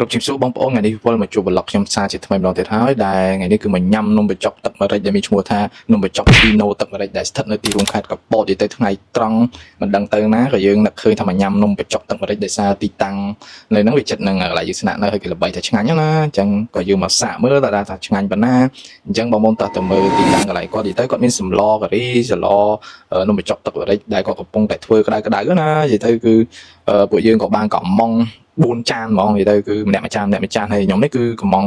រកជិះសួរបងប្អូនថ្ងៃនេះវិលមកជួបប្លុកខ្ញុំសារជាថ្មីម្ដងទៀតហើយដែលថ្ងៃនេះគឺមកញ៉ាំនំបញ្ចុកទឹកម្រេចដែលមានឈ្មោះថានំបញ្ចុកពីណូទឹកម្រេចដែលស្ថិតនៅទីរួមខេត្តកពតទៅថ្ងៃត្រង់មិនដឹងទៅណាក៏យើងនឹកឃើញថាមកញ៉ាំនំបញ្ចុកទឹកម្រេចដោយសារទីតាំងនៅហ្នឹងវាចិត្តនឹងកន្លែងយើងស្នាក់នៅហើយគេល្បីថាឆ្ងាញ់ណាអញ្ចឹងក៏យើងមកសាកមើលថាឆ្ងាញ់ប៉ុណ្ណាអញ្ចឹងបងប្អូនតោះទៅមើលទីតាំងកន្លែងគាត់ទៅគាត់មានសម្លការីសម្លនំបញ្ចុកទឹកម្រេចដែលគាត់កំពុងតែធ្វើក្តៅៗណានិយាយទៅគឺពួកយើងក៏បានកំង4ចានហ្មងនិយាយទៅគឺម្នាក់មួយចានហើយខ្ញុំនេះគឺកំង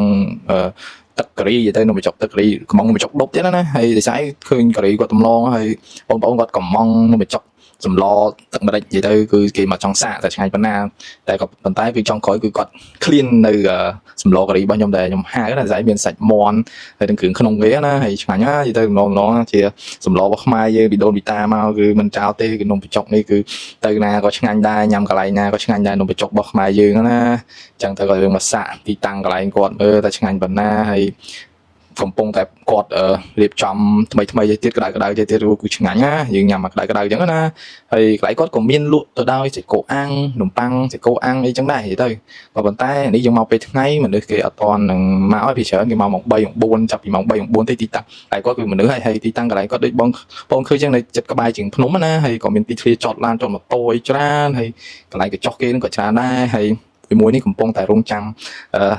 ទឹកការីនិយាយទៅនំបញ្ចុកទឹកការីកំងនំបញ្ចុកដប់ទៀតណាហើយដោយសារឃើញការីគាត់ទំលងហើយបងប្អូនគាត់កំងនំបញ្ចុកសម្លទឹកម្រេចនិយាយទៅគឺគេមកចង់សាកតែឆ្ងាញ់ប៉ុណ្ណាតែក៏ប៉ុន្តែគឺចង់ក្រោយគឺគាត់ឃ្លាននៅសម្លការីរបស់ខ្ញុំដែលខ្ញុំហៅណាស្អីមានសាច់មាន់ហើយនឹងគ្រឿងក្នុងគេណាហើយឆ្ងាញ់ណានិយាយទៅម្ដងជាសម្លរបស់ខ្មែរយើងពីដូនពីតាមកគឺមិនចោលទេគឺនំបញ្ចុកនេះគឺទៅណាក៏ឆ្ងាញ់ដែរញ៉ាំកន្លែងណាក៏ឆ្ងាញ់ដែរនំបញ្ចុករបស់ខ្មែរយើងណាអញ្ចឹងទៅក៏យើងមកសាកទីតាំងកន្លែងគាត់មើលតែឆ្ងាញ់ប៉ុណ្ណាហើយកំពុងតែគាត់រៀបចំថ្មីទៀតក្តៅទៀតគឺឆ្ងាញ់ណាយើងញ៉ាំមកក្តៅអញ្ចឹងណាហើយកន្លែងគាត់ក៏មានលក់ទៅដោយសាច់គោអាំងនំប៉័ងសាច់គោអាំងអីចឹងដែរនិយាយទៅក៏ប៉ុន្តែនេះយើងមកពេលថ្ងៃមនុស្សគេអត់តន់នឹងមកឲ្យពីច្រើនគេមកម៉ោង3 4ចាប់ពីម៉ោង3 4ទៅទីតាំងហើយគាត់គឺមនុស្សហើយទីតាំងកន្លែងគាត់ដូចបងឃើញចឹងនៅចិត្តក្បែរជាងភ្នំណាហើយក៏មានទីធ្លាចតឡានចតម៉ូតូអីច្រើនហើយកន្លែងកញ្ចុះគេនឹងក៏ច្រើនដែរហើយមួយនេះកំពុងតែរងចាំ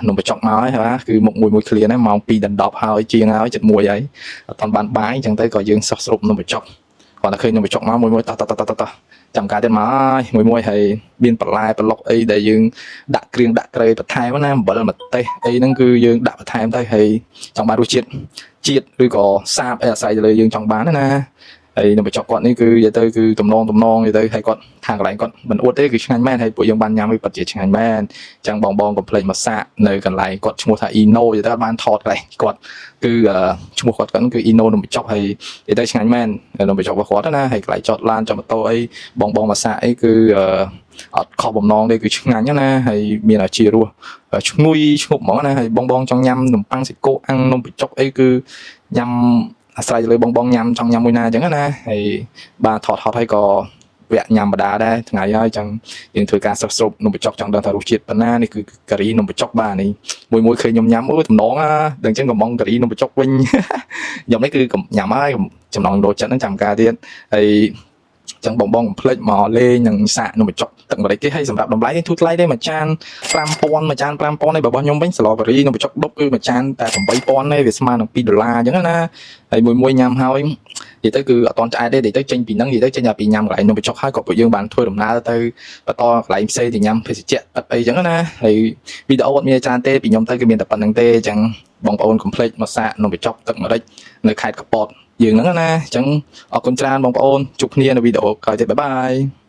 នំបញ្ចុកមកហើយបាទគឺមុខមួយឃ្លានហើយម៉ោង2ដល់10ហើយជាងហើយចិត្ត1ហើយអត់បានបាយអញ្ចឹងទៅក៏យើងសោះស្រូបនំបញ្ចុកគាត់តែឃើញនំបញ្ចុកមកមួយតោះចាំការទៀតមកហើយមួយហើយមានបន្លែប្លុកអីដែលយើងដាក់គ្រឿងដាក់ក្រេបន្ថែមណាអំបិលម្ទេសអីហ្នឹងគឺយើងដាក់បន្ថែមទៅហើយចង់បានរសជាតិឬក៏សាបអីអាស្រ័យទៅលើយើងចង់បានណាហើយនំបញ្ចុកគាត់នេះគឺនិយាយទៅគឺតំណងនិយាយទៅហើយគាត់ខាងកន្លែងគាត់មិនអួតទេគឺឆ្ងាញ់មែនហើយពួកយើងបានញ៉ាំវាពិតជាឆ្ងាញ់មែនអញ្ចឹងបងកុំភ្លេចមកសាកនៅកន្លែងគាត់ឈ្មោះថា Eno និយាយទៅអត់បានថតកន្លែងគាត់គឺឈ្មោះគាត់គឺ Eno នំបញ្ចុកហើយនិយាយទៅឆ្ងាញ់មែននំបញ្ចុករបស់គាត់ណាហើយកន្លែងចតឡានចតម៉ូតូអីបងមកសាកអីគឺអត់ខុសបំណងទេគឺឆ្ងាញ់ណាហើយមានអាជីរសឈ្ងុយឈ្ងប់ហ្មងណាហើយបងចង់ញ៉ាំនំប៉័ងសាច់គោអាំងនំបញ្ចុកអីគឺញ៉ាំអាស្រ័យទៅលើបងញ៉ាំចង់ញ៉ាំមួយណាអញ្ចឹងណាហើយបាទថតហើយក៏វគ្គញ៉ាំបដាដែរថ្ងៃហើយអញ្ចឹងយើងធ្វើការសឹកស្រូបនំបញ្ចុកចង់ដឹងថារសជាតិប៉ុណ្ណានេះគឺការីនំបញ្ចុកបាទនេះមួយឃើញខ្ញុំញ៉ាំតំណងដល់អញ្ចឹងកំងការីនំបញ្ចុកវិញខ្ញុំនេះគឺញ៉ាំហើយចំណងដូចចិត្តហ្នឹងចាំការទៀតហើយចឹងបងកុំភ្លេចមកលេងនឹងសាកនំបញ្ចុកទឹកម្រេចទេហើយសម្រាប់តម្លៃធូរថ្លៃទេមួយចាន5000មួយចាន5000ឯរបស់ខ្ញុំវិញស្លការីនំបញ្ចុកដុបគឺមួយចានតែ8000ឯវាស្មើនឹង$2អញ្ចឹងណាហើយមួយញ៉ាំហើយនិយាយទៅគឺអត់តន់ឆ្អែតទេនិយាយទៅចេញពីហ្នឹងនិយាយទៅចេញតែពីញ៉ាំកន្លែងនំបញ្ចុកហើយក៏ពួកយើងបានធ្វើដំណើរទៅបន្តកន្លែងផ្សេងទៅញ៉ាំភេសជ្ជៈអីអញ្ចឹងណាហើយវីដេអូអត់មានច្រើនទេពីខ្ញុំទៅគឺមានតែប៉ុណ្្នឹងទេអញ្ចឹងបងប្អូនកុំភ្លេចមកសាកនំបញ្ចុកទឹកម្រេចនៅខេត្តកពតយើងហ្នឹងណាអញ្ចឹងអរគុណច្រើនបងប្អូនជួបគ្នានៅវីដេអូក្រោយទៀតបាយ